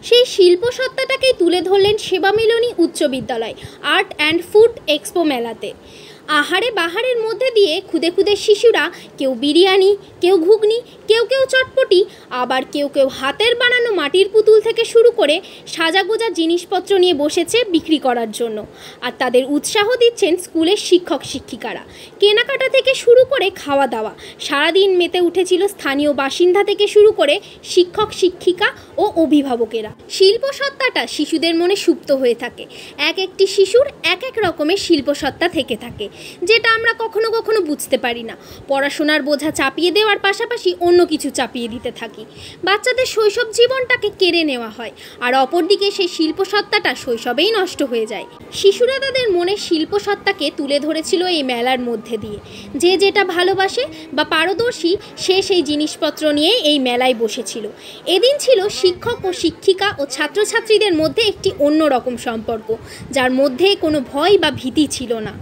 সেই শিল্পসত্তাটাকেই তুলে ধরলেন সেবামিলনী উচ্চ বিদ্যালয় আর্ট অ্যান্ড ফুড এক্সপো মেলাতে। আহারে বাহারের মধ্যে দিয়ে খুদে খুদে শিশুরা কেউ বিরিয়ানি, কেউ ঘুগনি, কেউ কেউ চটপটি, আবার কেউ কেউ হাতের বানানো মাটির পুতুল থেকে শুরু করে সাজাগোজা জিনিসপত্র নিয়ে বসেছে বিক্রি করার জন্য। আর তাদের উৎসাহ দিচ্ছেন স্কুলের শিক্ষক শিক্ষিকারা। কেনাকাটা থেকে শুরু করে খাওয়া দাওয়া, সারাদিন মেতে উঠেছিল স্থানীয় বাসিন্দা থেকে শুরু করে শিক্ষক শিক্ষিকা ও অভিভাবকেরা। শিল্পসত্তাটা শিশুদের মনে সুপ্ত হয়ে থাকে। এক একটি শিশুর এক এক রকমের শিল্পসত্তা থেকে থাকে, যেটা আমরা কখনো কখনো বুঝতে পারি না। পড়াশোনার বোঝা চাপিয়ে দেওয়ার পাশাপাশি অন্য কিছু চাপিয়ে দিতে থাকি। বাচ্চাদের শৈশব জীবনটাকে কেড়ে নেওয়া হয়, আর অপরদিকে সেই শিল্পসত্তাটা শৈশবেই নষ্ট হয়ে যায়। শিশুরা তাদের মনের শিল্পসত্তাকে তুলে ধরেছিল এই মেলার মধ্যে দিয়ে। যে যেটা ভালোবাসে বা পারদর্শী সে সেই জিনিসপত্র নিয়ে এই মেলায় বসেছিল। এদিন ছিল শিক্ষক ও শিক্ষিকা ও ছাত্রছাত্রীদের মধ্যে একটি অন্যরকম সম্পর্ক, যার মধ্যে কোনো ভয় বা ভীতি ছিল না।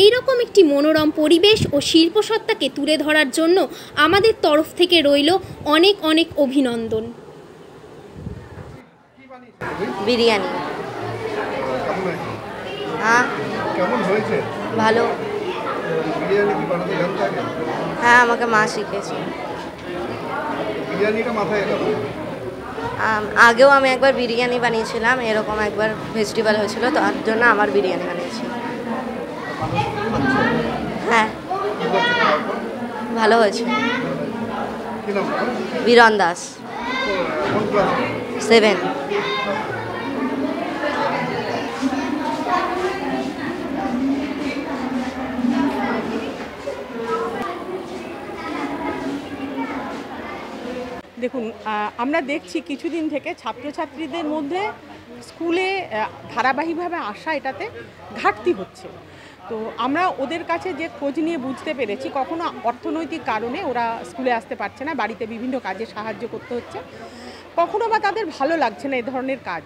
এইরকম একটি মনোরম পরিবেশ ও শিল্পসত্তাকে তুলে ধরার জন্য আমাদের তরফ থেকে রইল অনেক অনেক অভিনন্দন। বিরিয়ানি। হ্যাঁ, কেমন হয়েছে? ভালো। বিরিয়ানি কি বানাতে জানতে আগে? হ্যাঁ, আমাকে মা শিখেছে। বিরিয়ানিটা মাথায় এলো? আগেও আমি একবার বিরিয়ানি বানিয়েছিলাম, এরকম একবার ফেস্টিভ্যাল হয়েছিল, তার জন্য আমার বিরিয়ানি বানিয়েছি। হ্যাঁ, ভালো হয়েছে। বিরন দাস, 7। দেখুন, আমরা দেখছি কিছুদিন থেকে ছাত্রছাত্রীদের মধ্যে স্কুলে ধারাবাহিকভাবে আসা এটাতে ঘাটতি হচ্ছে। তো আমরা ওদের কাছে যে খোঁজ নিয়ে বুঝতে পেরেছি, কখনো অর্থনৈতিক কারণে ওরা স্কুলে আসতে পারছে না, বাড়িতে বিভিন্ন কাজে সাহায্য করতে হচ্ছে, কখনো বা তাদের ভালো লাগছে না এ ধরনের কাজ।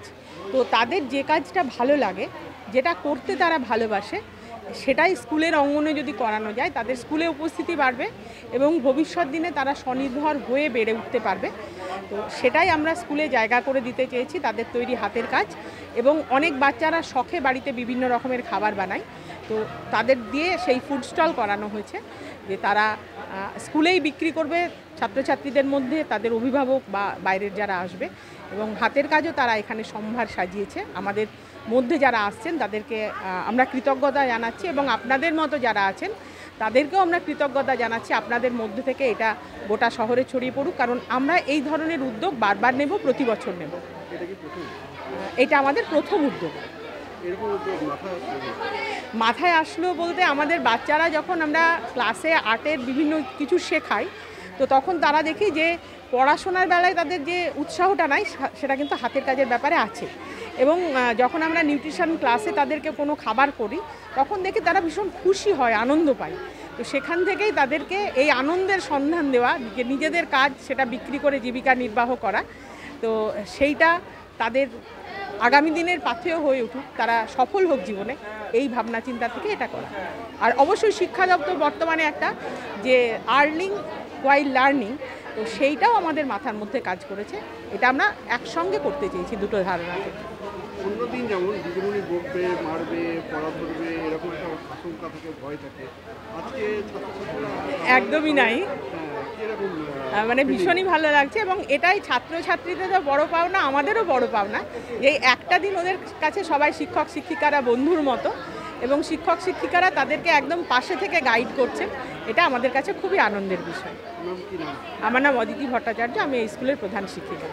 তো তাদের যে কাজটা ভালো লাগে, যেটা করতে তারা ভালোবাসে, সেটাই স্কুলের অঙ্গনে যদি করানো যায়, তাদের স্কুলে উপস্থিতি বাড়বে এবং ভবিষ্যৎ দিনে তারা স্বনির্ভর হয়ে বেড়ে উঠতে পারবে। তো সেটাই আমরা স্কুলে জায়গা করে দিতে চেয়েছি, তাদের তৈরি হাতের কাজ। এবং অনেক বাচ্চারা শখে বাড়িতে বিভিন্ন রকমের খাবার বানায়, তো তাদের দিয়ে সেই ফুড স্টল করানো হয়েছে, যে তারা স্কুলেই বিক্রি করবে ছাত্রছাত্রীদের মধ্যে, তাদের অভিভাবক বা বাইরের যারা আসবে। এবং হাতের কাজও তারা এখানে সম্ভার সাজিয়েছে। আমাদের মধ্যে যারা আসছেন তাদেরকে আমরা কৃতজ্ঞতা জানাচ্ছি, এবং আপনাদের মতো যারা আছেন তাদেরকেও আমরা কৃতজ্ঞতা জানাচ্ছি। আপনাদের মধ্যে থেকে এটা গোটা শহরে ছড়িয়ে পড়ুক, কারণ আমরা এই ধরনের উদ্যোগ বারবার নেব, প্রতি বছর নেব। এটা আমাদের প্রথম উদ্যোগ। মাথায় আসলো বলতে, আমাদের বাচ্চারা যখন আমরা ক্লাসে আর্টের বিভিন্ন কিছু শেখাই, তো তখন তারা দেখি যে পড়াশোনার বেলায় তাদের যে উৎসাহটা নাই, সেটা কিন্তু হাতের কাজের ব্যাপারে আছে। এবং যখন আমরা নিউট্রিশন ক্লাসে তাদেরকে কোনো খাবার করি, তখন দেখি তারা ভীষণ খুশি হয়, আনন্দ পায়। তো সেখান থেকেই তাদেরকে এই আনন্দের সন্ধান দেওয়া, যে নিজেদের কাজ সেটা বিক্রি করে জীবিকা নির্বাহ করা, তো সেইটা তাদের আগামী দিনের পাথেয় হয়ে উঠুক, তারা সফল হোক জীবনে, এই ভাবনা চিন্তা থেকে এটা করা। আর অবশ্যই শিক্ষা দপ্তর বর্তমানে একটা যে আর্নিং ওয়াইল লার্নিং, তো সেইটাও আমাদের মাথার মধ্যে কাজ করেছে। এটা আমরা একসঙ্গে করতে চেয়েছি দুটো ধারণাকে। অন্যদিন যেমন দিদিমণি বকবে, মারবে, পড়া ধরবে, এরকম একটা আশঙ্কা থাকে, ভয় থাকে, আজকে ছাত্রছাত্রীরা একদমই নাই। মানে ভীষণই ভালো লাগছে, এবং এটাই ছাত্রছাত্রীদেরও বড় পাওনা, আমাদেরও বড় পাওনা, যে একটা দিন ওদের কাছে সবাই শিক্ষক শিক্ষিকারা বন্ধুর মতো, এবং শিক্ষক শিক্ষিকারা তাদেরকে একদম পাশে থেকে গাইড করছেন। এটা আমাদের কাছে খুবই আনন্দের বিষয়। আমার নাম অদিতি ভট্টাচার্য, আমি এই স্কুলের প্রধান শিক্ষিকা।